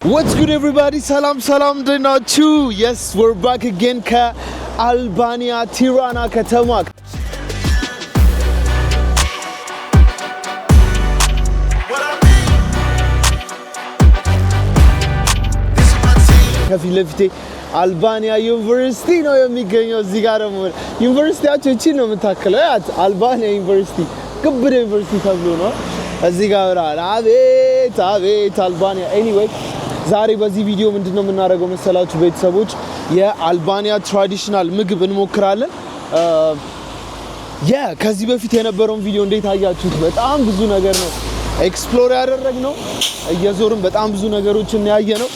What's good everybody? Salam Denachu. Yes, we're back again ka Albania Tirana ከተማ ከፊት ለፊቴ አልባኒያ ዩኒቨርሲቲ ነው የሚገኘው። እዚህ ጋር ደግሞ ዩኒቨርሲቲያቸው እቺ ነው የምታከለው። ያት አልባኒያ ዩኒቨርሲቲ ግብደ ዩኒቨርሲቲ ተብሎ ነው እዚህ ጋር አቤት አልባኒያ። ኤኒዌይ ዛሬ በዚህ ቪዲዮ ምንድነው የምናደርገው መሰላችሁ ቤተሰቦች? የአልባኒያ ትራዲሽናል ምግብ እንሞክራለን። ከዚህ በፊት የነበረውን ቪዲዮ እንዴት አያችሁት? በጣም ብዙ ነገር ነው ኤክስፕሎር ያደረግነው። እየዞርን በጣም ብዙ ነገሮችን ያየነው።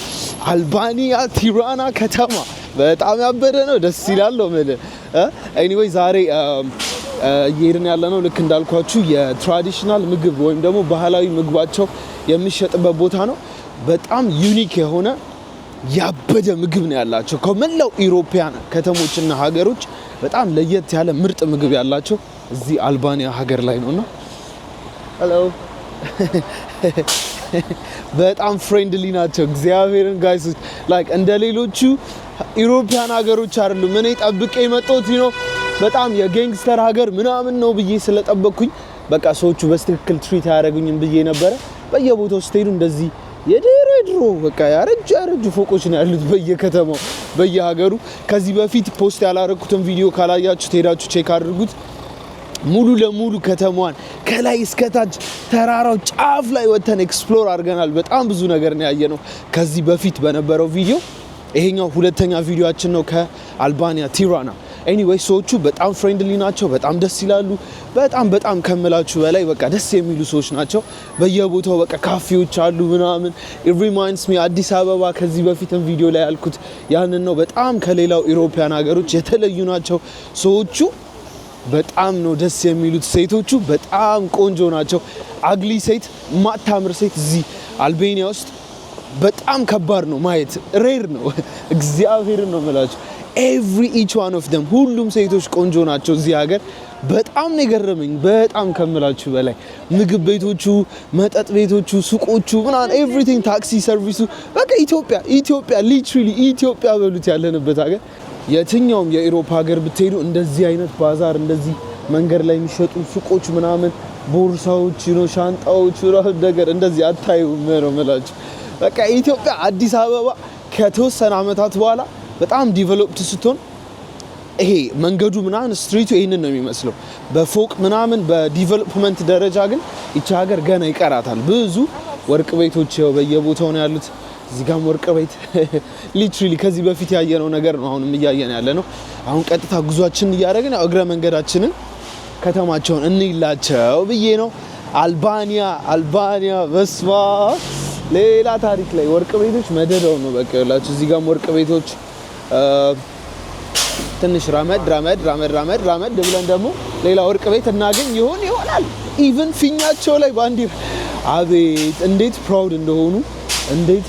አልባኒያ ቲራና ከተማ በጣም ያበደ ነው፣ ደስ ይላል ነው ማለት። ኤኒዌይ ዛሬ እየሄድን ያለነው ልክ እንዳልኳችሁ የትራዲሽናል ምግብ ወይም ደግሞ ባህላዊ ምግባቸው የሚሸጥበት ቦታ ነው። በጣም ዩኒክ የሆነ ያበደ ምግብ ነው ያላቸው። ከመላው ኢሮፒያን ከተሞችና ሀገሮች በጣም ለየት ያለ ምርጥ ምግብ ያላቸው እዚህ አልባኒያ ሀገር ላይ ነውና ሄሎ በጣም ፍሬንድሊ ናቸው። እግዚአብሔርን ጋይስ ላይክ እንደ ሌሎቹ ኢሮፒያን ሀገሮች አይደሉም። እኔ ጠብቄ የመጣሁት ነው በጣም የጋንግስተር ሀገር ምናምን ነው ብዬ ስለጠበቅኩኝ በቃ ሰዎቹ በስትክክል ትሪት ያደርጉኝም ብዬ ነበረ። በየቦታው ስትሄዱ እንደዚህ የድሮ በቃ ያረጁ ፎቆች ነው ያሉት በየከተማው በየሀገሩ። ከዚህ በፊት ፖስት ያላረኩትን ቪዲዮ ካላያችሁ ሄዳችሁ ቼክ አድርጉት። ሙሉ ለሙሉ ከተማዋን ከላይ እስከ ታች ተራራው ጫፍ ላይ ወተን ኤክስፕሎር አድርገናል። በጣም ብዙ ነገር ነው ያየነው ከዚህ በፊት በነበረው ቪዲዮ። ይሄኛው ሁለተኛ ቪዲዮአችን ነው ከአልባኒያ ቲራና። ኤኒዌይ ሰዎቹ በጣም ፍሬንድሊ ናቸው፣ በጣም ደስ ይላሉ። በጣም ከመላችሁ በላይ በቃ ደስ የሚሉ ሰዎች ናቸው። በየቦታው በቃ ካፌዎች አሉ ምናምን። it reminds me አዲስ አበባ ከዚህ በፊትም ቪዲዮ ላይ ያልኩት ያንን ነው። በጣም ከሌላው ኢሮፒያን ሀገሮች የተለዩ ናቸው ሰዎቹ። በጣም ነው ደስ የሚሉት። ሴቶቹ በጣም ቆንጆ ናቸው። አግሊ ሴት ማታምር ሴት እዚህ አልቤኒያ ውስጥ በጣም ከባድ ነው ማየት፣ ሬር ነው። እግዚአብሔርን ነው የምላችሁ። each one of them ሁሉም ሴቶች ቆንጆ ናቸው እዚህ ሀገር። በጣም ነው የገረመኝ፣ በጣም ከምላችሁ በላይ ምግብ ቤቶቹ፣ መጠጥ ቤቶቹ፣ ሱቆቹ ምናምን ኤቭሪቲንግ፣ ታክሲ ሰርቪሱ በቃ ኢትዮጵያ ሊትራሊ ኢትዮጵያ በሉት ያለንበት ሀገር። የትኛውም የአውሮፓ ሀገር ብትሄዱ እንደዚህ አይነት ባዛር፣ እንደዚህ መንገድ ላይ የሚሸጡ ሱቆች ምናምን ቦርሳዎች ነው ሻንጣዎች ምናምን ነገር እንደዚህ አታዩም ነው የምላችሁ። በቃ ኢትዮጵያ አዲስ አበባ ከተወሰነ አመታት በኋላ በጣም ዲቨሎፕድ ስትሆን ይሄ መንገዱ ምናምን ስትሪቱ ይሄንን ነው የሚመስለው በፎቅ ምናምን በዲቨሎፕመንት ደረጃ። ግን ይቺ ሀገር ገና ይቀራታል። ብዙ ወርቅ ቤቶች በየቦታው ነው ያሉት። እዚህ ጋርም ወርቅ ቤት ሊትራሊ ከዚህ በፊት ያየነው ነገር ነው አሁንም እያየን ያለ ነው። አሁን ቀጥታ ጉዟችንን እያደረግን እግረ መንገዳችንን ከተማቸውን እንይላቸው ብዬ ነው። አልባኒያ በስማ ሌላ ታሪክ ላይ ወርቅ ቤቶች መደዳው ነው በቃ ያላችሁ። እዚህ ጋርም ወርቅ ቤቶች ትንሽ ራመድ ብለን ደግሞ ሌላ ወርቅ ቤት እናገኝ ይሆናል። ኢቭን ፊኛቸው ላይ ባንዲራ፣ አቤት እንዴት ፕራውድ እንደሆኑ፣ እንዴት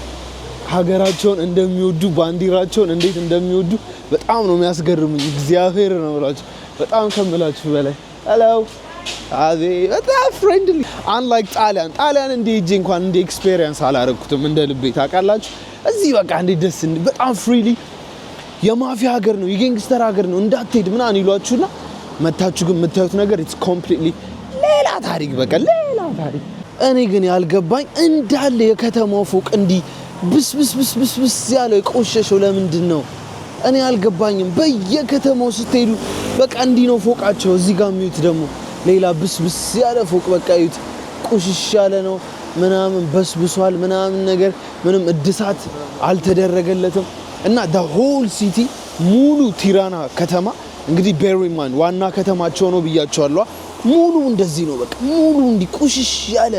ሀገራቸውን እንደሚወዱ፣ ባንዲራቸውን እንዴት እንደሚወዱ በጣም ነው የሚያስገርሙኝ። እግዚአብሔር ነው ብላችሁ በጣም ከምላችሁ በላይ ሄሎ አቤት በጣም ፍሬንድሊ። አንላይክ ጣሊያን እንደ ሄጄ እንኳን እንደ ኤክስፔሪየንስ አላረኩትም እንደ ልቤ ታውቃላችሁ። እዚህ በቃ እንደ ደስ በጣም ፍሪሊ የማፊያ ሀገር ነው፣ የጋንግስተር ሀገር ነው እንዳትሄድ ምናምን ይሏችሁና መታችሁ ግን የምታዩት ነገር ኢትስ ኮምፕሊትሊ ሌላ ታሪክ፣ በቃ ሌላ ታሪክ። እኔ ግን ያልገባኝ እንዳለ የከተማው ፎቅ እንዲህ ብስ ያለው የቆሸሸው ለምንድን ነው? እኔ አልገባኝም። በየከተማው ስትሄዱ በቃ እንዲህ ነው ፎቃቸው። እዚህ ጋር የሚዩት ደግሞ ሌላ ብስ ያለ ፎቅ በቃ ይዩት፣ ቁሽሽ ያለ ነው ምናምን በስብሷል ምናምን ነገር፣ ምንም እድሳት አልተደረገለትም። እና the whole city ሙሉ ቲራና ከተማ እንግዲህ ቤሪማን ዋና ከተማቸው ነው ብያቸዋለሁ። ሙሉ እንደዚህ ነው በቃ ሙሉ እንዲህ ቁሽሽ ያለ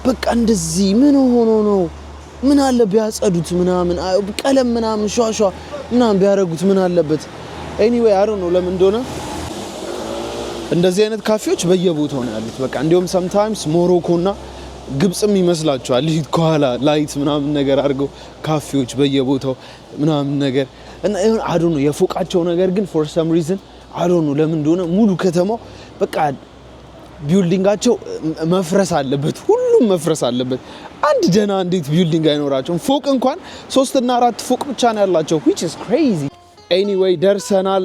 በቃ እንደዚህ ምን ሆኖ ነው? ምን አለ ቢያጸዱት ምናምን ቀለም ምናምን ሿሿ ምናምን ቢያረጉት ምን አለበት? ኤኒዌይ አይ ዶንት ኖ ለምን እንደሆነ እንደዚህ አይነት ካፌዎች በየቦታው ነው ያሉት። በቃ እንዲሁም sometimes ሞሮኮና ግብጽም ይመስላችኋል ከኋላ ላይት ምናምን ነገር አድርገው ካፌዎች በየቦታው ምናምን ነገር እና አይ ዶንት ኖ የፎቃቸው ነገር ግን for some reason አይ ዶንት ኖ ለምን እንደሆነ ሙሉ ከተማው በቃ ቢልዲንጋቸው መፍረስ አለበት፣ ሁሉም መፍረስ አለበት። አንድ ደህና እንዴት ቢልዲንግ አይኖራቸውም? ፎቅ እንኳን 3 እና 4 ፎቅ ብቻ ነው ያላቸው which is crazy. anyway ደርሰናል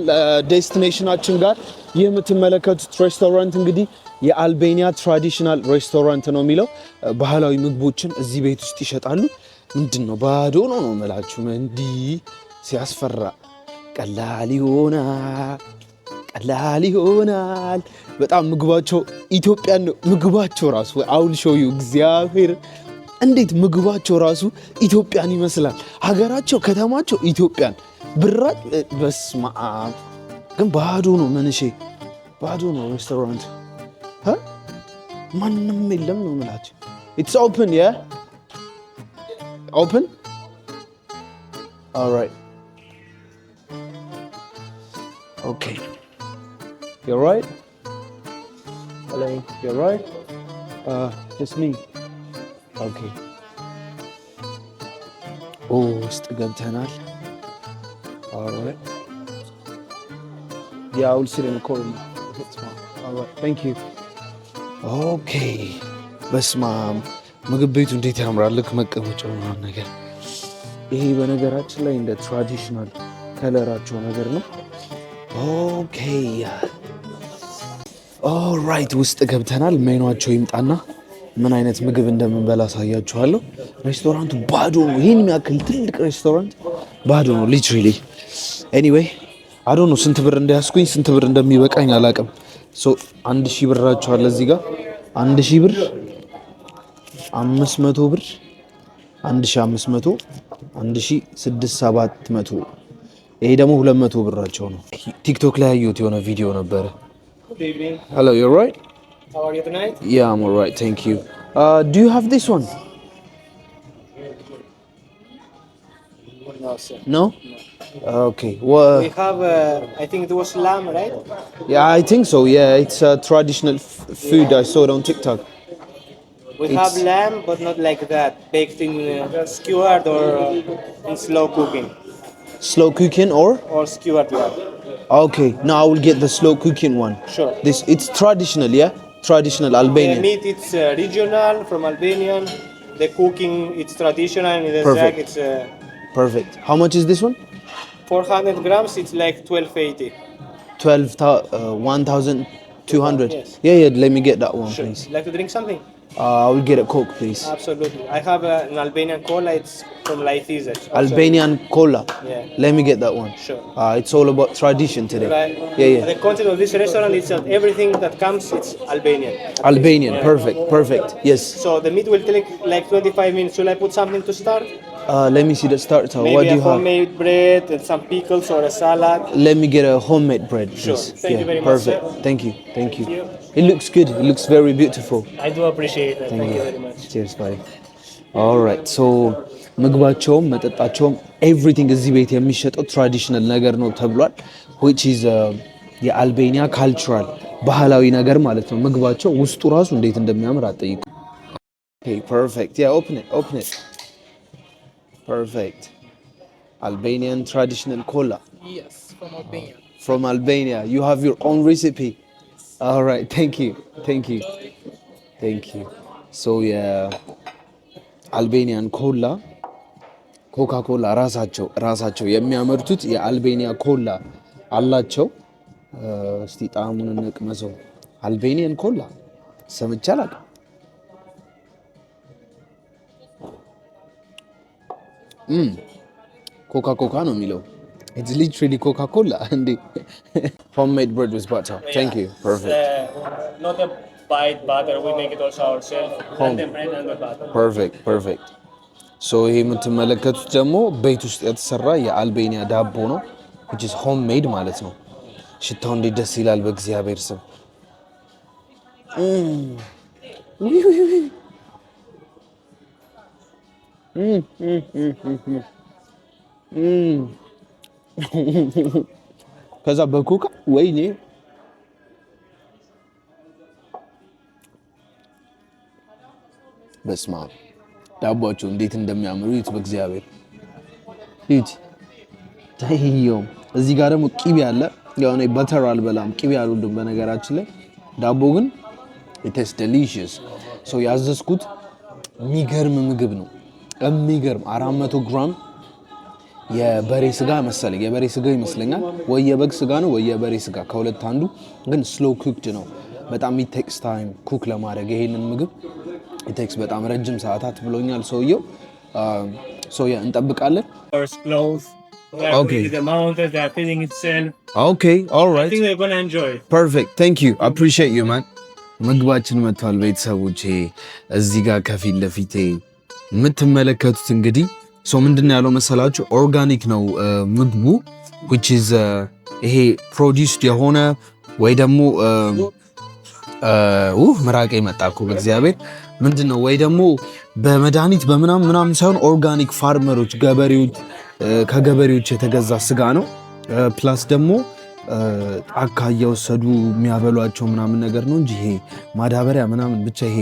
ዴስቲኔሽናችን ጋር። ይህ የምትመለከቱት ሬስቶራንት እንግዲህ የአልቤኒያ ትራዲሽናል ሬስቶራንት ነው የሚለው። ባህላዊ ምግቦችን እዚህ ቤት ውስጥ ይሸጣሉ። ምንድነው ባዶ ነው የምላችሁ። እንዲህ ሲያስፈራ ቀላል ይሆናል። በጣም ምግባቸው ኢትዮጵያን ነው ምግባቸው ራሱ አውል ሾዩ እግዚአብሔር እንዴት ምግባቸው ራሱ ኢትዮጵያን ይመስላል። ሀገራቸው ከተማቸው ኢትዮጵያን ብራጭ በስመ አብ። ግን ባዶ ነው መንሼ ባዶ ነው ሬስቶራንት ማንም የለም ነው የምላቸው። it's open yeah open all right okay you're right hello you're right just me okay ውስጥ ገብተናል. all right yeah I will sit in the corner all right thank you okay በስማም ምግብ ቤቱ እንዴት ያምራል። ልክ መቀመጫው ነው ነገር። ይሄ በነገራችን ላይ እንደ ትራዲሽናል ከለራቸው ነገር ነው። ኦኬ ኦልራይት ውስጥ ገብተናል። ሜኗቸው ይምጣና ምን አይነት ምግብ እንደምንበላ አሳያችኋለሁ። ሬስቶራንቱ ባዶ ነው። ይሄን የሚያክል ትልቅ ሬስቶራንት ባዶ ነው ሊትራሊ። ኤኒዌይ አይ ዶንት ኖ ስንት ብር እንደያዝኩኝ ስንት ብር እንደሚበቃኝ አላውቅም። ሶ 1000 ብራቸው አለ እዚህ ጋር 1000 ብር 500 ብር 1500 1600 ይሄ ደግሞ 200 ብራቸው ነው። ቲክቶክ ላይ ያየሁት የሆነ ቪዲዮ ነበረ። Hello, you're right? How are you tonight? Yeah, I'm all right, thank you. Do you have this one? No, sir. No? Okay. Well, we have, I think it was lamb, right? Yeah, I think so. Yeah, it's a traditional food. I saw it on TikTok. We have lamb, but not like that, baked in skewered or in slow cooking. Slow cooking or skewered, yeah. Okay, now I will get the slow cooking one. Sure. It's traditional, yeah? Traditional Albanian. The meat, it's regional from Albanian. The cooking, it's traditional. And the Perfect. Zag, it's Perfect. How much is this one? 400 grams, it's like 1280. 1,200. Yes. Yeah, let me get that one, Sure. please. Like to drink something? I will get a Coke, please. Absolutely. I have an Albanian cola, it's from Laithiza. Albanian cola. Yeah. Let me get that one. Sure. It's all about tradition today. Right. Yeah. The concept of this restaurant is that everything that comes, it's Albanian. Albanian, perfect. Yes. So the meat will take like 25 minutes. Should I put something to start? Let me see the starter. Maybe What do you a have? homemade bread and some pickles or a salad. Let me get a homemade bread, please. Sure. Thank you very much, Perfect. sir. Thank you. Thank you. It looks good. It looks very beautiful. I do appreciate that. Thank you very much. Cheers, buddy. All right. So ምግባቸውም መጠጣቸውም ኤቭሪቲንግ እዚህ ቤት የሚሸጠው ትራዲሽናል ነገር ነው ተብሏል። which is የአልቤኒያ ካልቸራል ባህላዊ ነገር ማለት ነው። ምግባቸው ውስጡ ራሱ እንዴት እንደሚያምር አጠይቁ። Okay, perfect. Yeah, open it. Perfect. Albanian traditional cola. Yes, from Albania. From Albania. You have your own recipe. All right. Thank you. So yeah, Albanian cola, Coca-Cola ራሳቸው የሚያመርቱት የአልቤኒያ ኮላ አላቸው። እስቲ ጣዕሙን እንቅመሰው። አልቤኒያን ኮላ ሰምቼ አላውቅም። ኮካ ነው የሚለው። It's literally Coca-Cola. Homemade bread with butter. Yeah. Thank you. Perfect. Not a bite butter. We make it also ourselves. Home. And the bread and the butter. Perfect. So ይሄ የምትመለከቱት ደግሞ ቤት ውስጥ የተሰራ የአልቤኒያ ዳቦ ነው which is homemade ማለት ነው። ሽታው እንዴት ደስ ይላል በእግዚአብሔር ስም። ከዛ በኮካ ወይኔ በስማ ዳቦአቸው እንዴት እንደሚያምሩ ይት በእግዚአብሔር ይት ታይዮም። እዚህ ጋር ደግሞ ቂቤ አለ። ያው እኔ በተር አልበላም፣ ቂቤ አልወድም በነገራችን ላይ። ዳቦ ግን it is delicious so ያዘዝኩት የሚገርም ምግብ ነው የሚገርም 400 ግራም የበሬ ስጋ መሰለኝ የበሬ ስጋ ይመስለኛል ወይ የበግ ስጋ ነው ወይ የበሬ ስጋ ከሁለት አንዱ ግን slow cooked ነው በጣም it takes time ኩክ ለማድረግ ይሄንን ምግብ it takes በጣም ረጅም ሰዓታት ብሎኛል ሰውየው so yeah እንጠብቃለን Okay. The mountains, they are feeding itself. Okay, all I right. think they're gonna enjoy. Perfect. Thank you. I appreciate you, man. ምግባችን መጥቷል ቤተሰቦቼ እዚህ ጋር ከፊት ለፊቴ የምትመለከቱት እንግዲህ ሰው ምንድነው ያለው መሰላችሁ ኦርጋኒክ ነው ምግቡ which is ይሄ produced የሆነ ወይ ደግሞ ምራቄ መጣኩ በእግዚአብሔር ምንድነው ወይ ደግሞ በመድኃኒት በምናምን ሳይሆን ኦርጋኒክ ፋርመሮች ገበሬዎች ከገበሬዎች የተገዛ ስጋ ነው ፕላስ ደግሞ ጣካ እየወሰዱ የሚያበሏቸው ምናምን ነገር ነው እንጂ ይሄ ማዳበሪያ ምናምን ብቻ ይሄ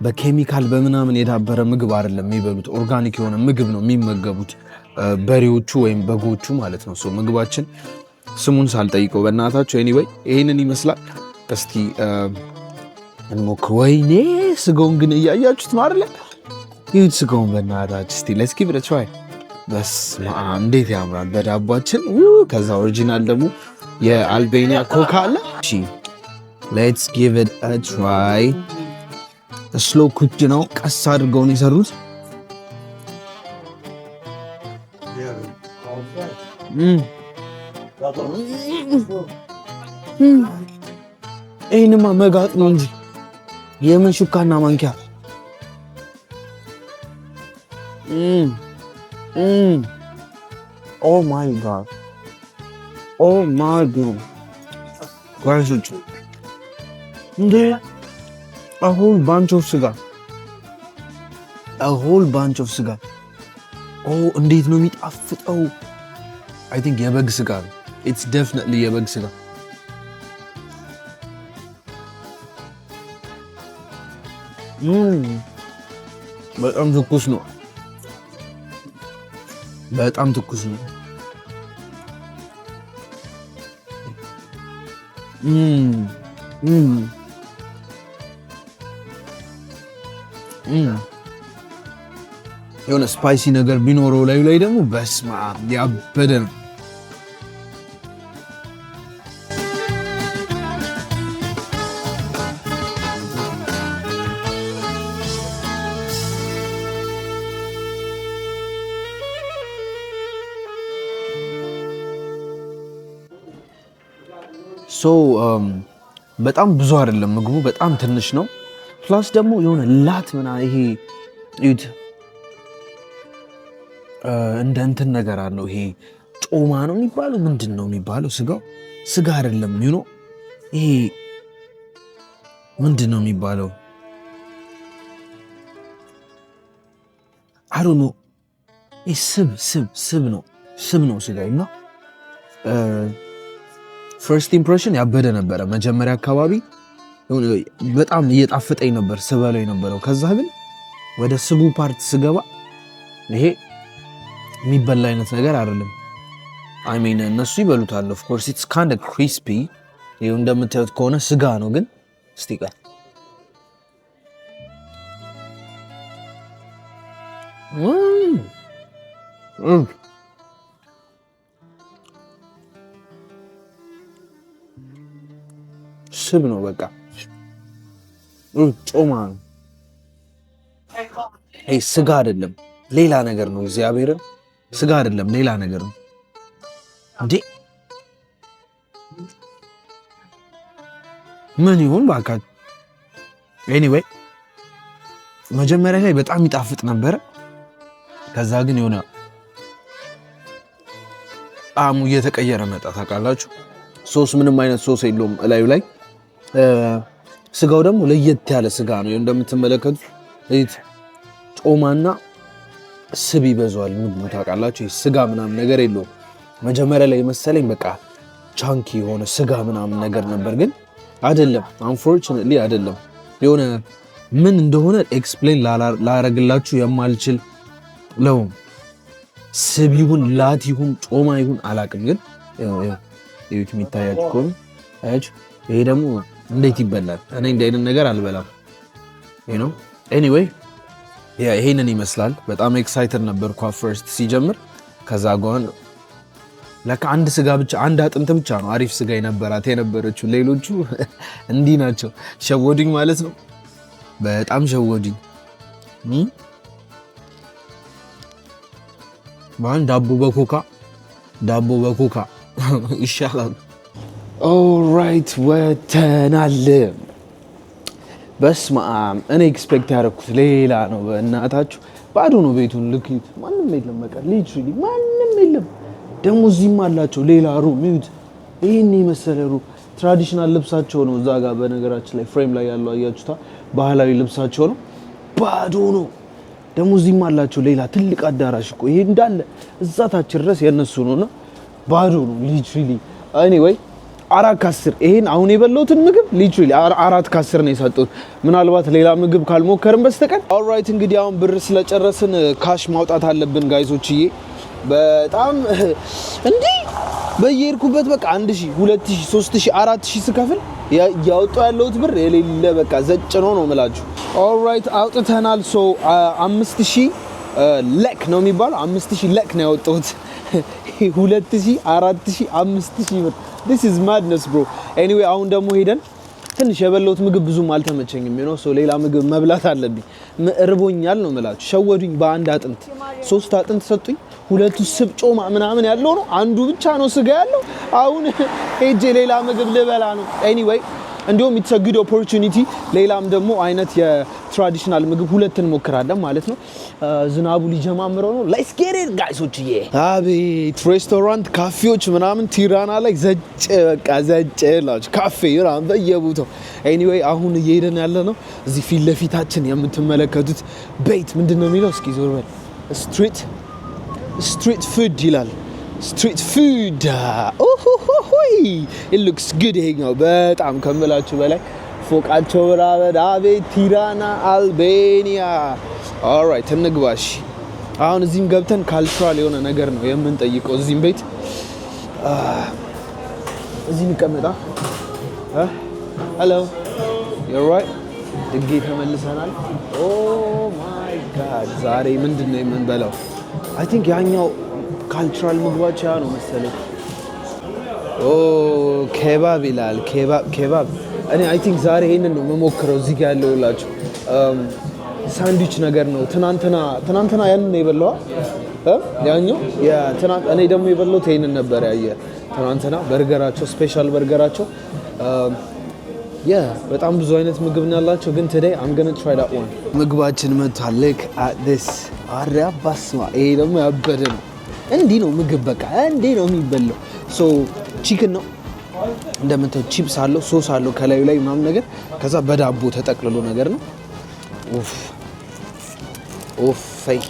በኬሚካል በምናምን የዳበረ ምግብ አይደለም የሚበሉት ኦርጋኒክ የሆነ ምግብ ነው የሚመገቡት በሬዎቹ ወይም በጎቹ ማለት ነው ሶ ምግባችን ስሙን ሳልጠይቀው በእናታችሁ ኤኒዌይ ይሄንን ይመስላል እስቲ እንሞክር ወይኔ ስጋውን ግን እያያችሁት ነው አይደል ይሄን ስጋውን በእናታችሁ እስቲ let's give it a try በስመ አብ እንዴት ያምራል በዳቧችን ከዛ ኦሪጂናል ደግሞ የአልቤኒያ ኮካ አለ እሺ let's give it a try slow cooked ነው ቀስ አድርገው ነው የሰሩት ይሄንማ መጋጥ ነው እንጂ የምን ሹካና ማንኪያ oh my god guys እንዴ a whole bunch of ስጋ እንዴት ነው የሚጣፍጠው I think የበግ ስጋ ነው it's definitely የበግ ስጋ በጣም ትኩስ ነው የሆነ ስፓይሲ ነገር ቢኖረው ላይ ደግሞ በስመ አብ ያበደ ነው በጣም ብዙ አይደለም ምግቡ በጣም ትንሽ ነው ፕላስ ደግሞ የሆነ ላት ምናምን ይሄ እዩት እንደ እንትን ነገር አለው ይሄ ጮማ ነው የሚባለው ምንድን ነው የሚባለው ስጋ አይደለም ይሄ ምንድን ነው የሚባለው I don't know ስብ ነው ስጋውና ፈርስት ኢምፕሬሽን ያበደ ነበረ መጀመሪያ አካባቢ በጣም እየጣፈጠኝ ነበር ስበለው የነበረው ከዛ ግን ወደ ስቡ ፓርት ስገባ ይሄ የሚበላ አይነት ነገር አይደለም I mean እነሱ ይበሉታል of course it's kind of crispy ይሄው እንደምታዩት ከሆነ ስጋ ነው ግን እስቲ ጋር ስብ ነው በቃ ጮማ ነው ይሄ ስጋ አይደለም ሌላ ነገር ነው እግዚአብሔርን ስጋ አይደለም ሌላ ነገር ነው እንዴ ምን ይሁን ባካ anyway መጀመሪያ ላይ በጣም ይጣፍጥ ነበር ከዛ ግን የሆነ ጣዕሙ እየተቀየረ መጣ ታውቃላችሁ ሶስ ምንም አይነት ሶስ የለውም እላዩ ላይ ስጋው ደግሞ ለየት ያለ ስጋ ነው እንደምትመለከቱት እይት ጮማና ስብ ይበዛዋል ምግቡ ታውቃላችሁ ስጋ ምናምን ነገር የለውም መጀመሪያ ላይ መሰለኝ በቃ ቻንኪ የሆነ ስጋ ምናምን ነገር ነበር ግን አይደለም አንፎርቹኔትሊ አይደለም የሆነ ምን እንደሆነ ኤክስፕሌን ላረግላችሁ የማልችል ነው ስብ ይሁን ላት ይሁን ጮማ ይሁን አላቅም ግን ይሁት የሚታያችሁ ከሆነ አያችሁ ይሄ ደግሞ እንዴት ይበላል? እኔ እንደ አይነት ነገር አልበላም። you know anyway ይሄንን ይመስላል። በጣም ኤክሳይትድ ነበርኩ ፈርስት ሲጀምር። ከዛ ጋር ለካ አንድ ስጋ ብቻ አንድ አጥንት ብቻ ነው አሪፍ ስጋ የነበረችው። ሌሎቹ እንዲህ ናቸው። ሸወዱኝ ማለት ነው። በጣም ሸወዱኝ። ማን ዳቦ በኮካ ይሻላል። ኦልራይት ወተናል። በስመ አብ እኔ ኤክስፔክት ያደረኩት ሌላ ነው። በእናታችሁ ባዶ ነው ቤቱን ልክዩት። ማንም የለም በቃ ሊትራሊ ማንም የለም። ደግሞ እዚህም አላቸው ሌላ ሩም ይዩት። ይሄን የመሰለ ሩም ትራዲሽናል ልብሳቸው ነው እዛ ጋር በነገራችን ላይ ፍሬም ላይ ያለው አያችሁታ ባህላዊ ልብሳቸው ነው። ባዶ ነው። ደግሞ እዚህም አላቸው ሌላ ትልቅ አዳራሽ እኮ ይሄ እንዳለ እዛ ታች ድረስ የነሱ ነውና ባዶ ነው ሊትራሊ። ኤኒዌይ 4/10 ይሄን አሁን የበላሁትን ምግብ ሊትራሊ 4/10 ነው የሰጡት። ምናልባት ሌላ ምግብ ካልሞከርን በስተቀር። ኦልራይት እንግዲህ አሁን ብር ስለጨረስን ካሽ ማውጣት አለብን ጋይሶችዬ። በጣም እንዲህ በየሄድኩበት በቃ 1000 2000 3000 4000 ስከፍል ያወጣው ያለሁት ብር የሌለ በቃ ዘጭ ነው የምላችሁ። ኦልራይት አውጥተናል። ሶ 5000 ለክ ነው የሚባለው 5000 ለክ ነው ያወጣሁት። 2000 4000 5000 ብር this is madness bro. anyway አሁን ደግሞ ሄደን ትንሽ የበላሁት ምግብ ብዙም አልተመቸኝም ሶ ሌላ ምግብ መብላት አለብኝ። እርቦኛል ነው የምላችሁ። ሸወዱኝ። በአንድ አጥንት 3 አጥንት ሰጡኝ። ሁለቱ ስብ ጮማ ምናምን ያለው ነው፣ አንዱ ብቻ ነው ስጋ ያለው። አሁን ሄጄ ሌላ ምግብ ልበላ ነው። anyway እንዲሁም it's a good opportunity ሌላም ደግሞ አይነት የትራዲሽናል ምግብ ሁለት እንሞክራለን ማለት ነው። ዝናቡ ሊጀማምረው ነው። let's get it ጋይሶችዬ። አቤት ሬስቶራንት ካፌዎች ምናምን ቲራና ላይ ዘጭ በቃ ዘጭ ላች ካፌ ምናምን በየቦታው። anyway አሁን እየሄድን ያለ ነው እዚህ ፊት ለፊታችን የምትመለከቱት ቤት ምንድነው የሚለው? እስኪ ዞር በል። ስትሪት ፉድ ይላል። ስትሪት ፉድ it looks good። ይሄኛው በጣም ከምላችሁ በላይ ፎቃቸው ብራበድ። አቤት ቲራና አልቤኒያ። ኦልራይት እንግባሽ። አሁን እዚህም ገብተን ካልቸራል የሆነ ነገር ነው የምንጠይቀው። እዚህም ቤት እዚህ እንቀመጣ። ሄሎ you're right ድጌ ተመልሰናል። ኦ ማይ ጋድ ዛሬ ምንድነው የምንበላው? አይ ቲንክ ያኛው ካልቸራል ምግባቸው ነው መሰለኝ። ኦ ኬባብ ይላል። ኬባብ እኔ አይ ቲንክ ዛሬ ይሄንን ነው የምሞክረው። እዚህ ጋር ያለውላችሁ ሳንድዊች ነገር ነው። ትናንትና ያንን ነው የበላው ያኛው እኔ ደግሞ የበላሁት ይሄንን ነበር። ትናንትና በርገራቸው ስፔሻል በርገራቸው በጣም ብዙ አይነት ምግብ ነው ያላቸው። ግን today I'm going to try that one። ምግባችን መጥቷል። look at this አራባስማ። ይሄ ደግሞ ያበደ ነው። እንዲህ ነው ምግብ በቃ እንዲህ ነው የሚበላው። ሶ ቺክን ነው እንደምታው፣ ቺፕስ አለው፣ ሶስ አለው ከላዩ ላይ ምናምን ነገር። ከዛ በዳቦ ተጠቅልሎ ነገር ነው። ኡፍ ኡፍ ፈይ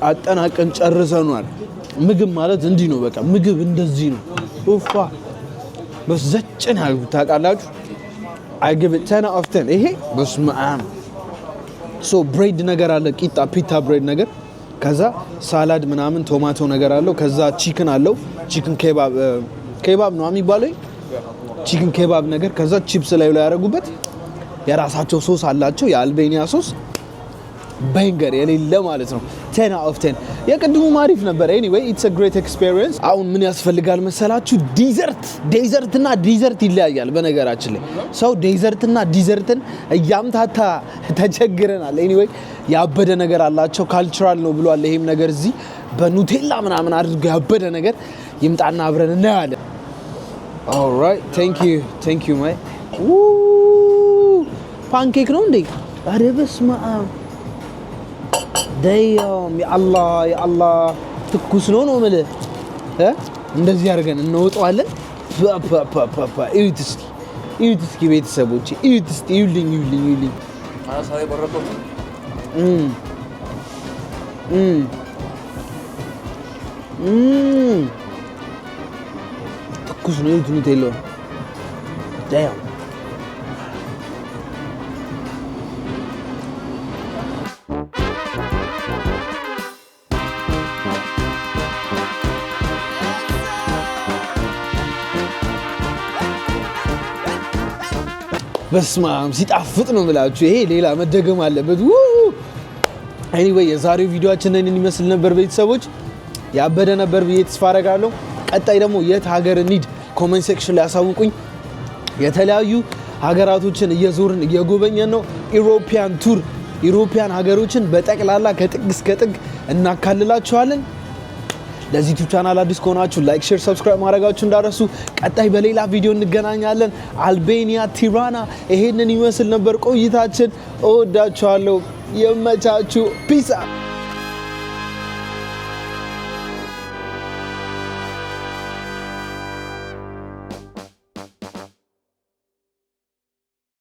አጠናቀን ጨርሰናል። ምግብ ማለት እንዲህ ነው በቃ ምግብ እንደዚህ ነው። ኡፋ በዘጭን ያሉ ታውቃላችሁ። I give it 10 out of 10። ይሄ በስመ አብ። ሶ ብሬድ ነገር አለ፣ ፒታ ብሬድ ነገር። ከዛ ሳላድ ምናምን ቶማቶ ነገር አለው። ከዛ ቺክን አለው። ቺክን ኬባብ ነው የሚባለው። ቺክን ኬባብ ነገር። ከዛ ቺፕስ ላይ ያደረጉበት የራሳቸው ሶስ አላቸው፣ የአልቤኒያ ሶስ ባንገር የሌለ ማለት ነው። 10 out of 10። የቅድሙ አሪፍ ነበር። anyway it's a great experience። አሁን ምን ያስፈልጋል መሰላችሁ? ዴዘርት እና ዲዘርት ይለያያል። በነገራችን ላይ ሰው ዴዘርት እና ዲዘርትን እያምታታ ተቸግረናል። anyway ያበደ ነገር አላቸው። ካልቸራል ነው ብሏል። ይሄም ነገር እዚህ በኑቴላ ምናምን አድርገው ያበደ ነገር ይምጣና አብረን እናያለን። alright thank you my ፓንኬክ ነው እንዴ? ኧረ በስመ አብ ዳያም ያአላህ ትኩስ ነው የምልህ እንደዚህ አድርገን እንወጣዋለን እዩት እስኪ ቤተሰቦቼ እዩት እስኪ ይውልኝ ሳይ በረዶ ትኩስ ነው እዩት ኑቴላው ዳያው በስማም ሲጣፍጥ ነው የምላችሁ። ይሄ ሌላ መደገም አለበት። ኤኒዌይ የዛሬው ቪዲዮአችን እኔን ይመስል ነበር ቤተሰቦች። ያበደ ነበር ብዬ ተስፋ አደርጋለሁ። ቀጣይ ደግሞ የት ሀገር እንሂድ ኮሜንት ሴክሽን ላይ አሳውቁኝ። የተለያዩ ሀገራቶችን እየዞርን እየጎበኘን ነው። ኢሮፒያን ቱር ኢሮፒያን ሀገሮችን በጠቅላላ ከጥግ እስከ ጥግ እናካልላችኋለን። ለዚህ ዩቲዩብ ቻናል አዲስ ከሆናችሁ ላይክ፣ ሼር፣ ሰብስክራይብ ማድረጋችሁ እንዳረሱ። ቀጣይ በሌላ ቪዲዮ እንገናኛለን። አልቤኒያ ቲራና ይሄንን ይመስል ነበር ቆይታችን። እወዳችኋለሁ። የመቻችሁ ፒስ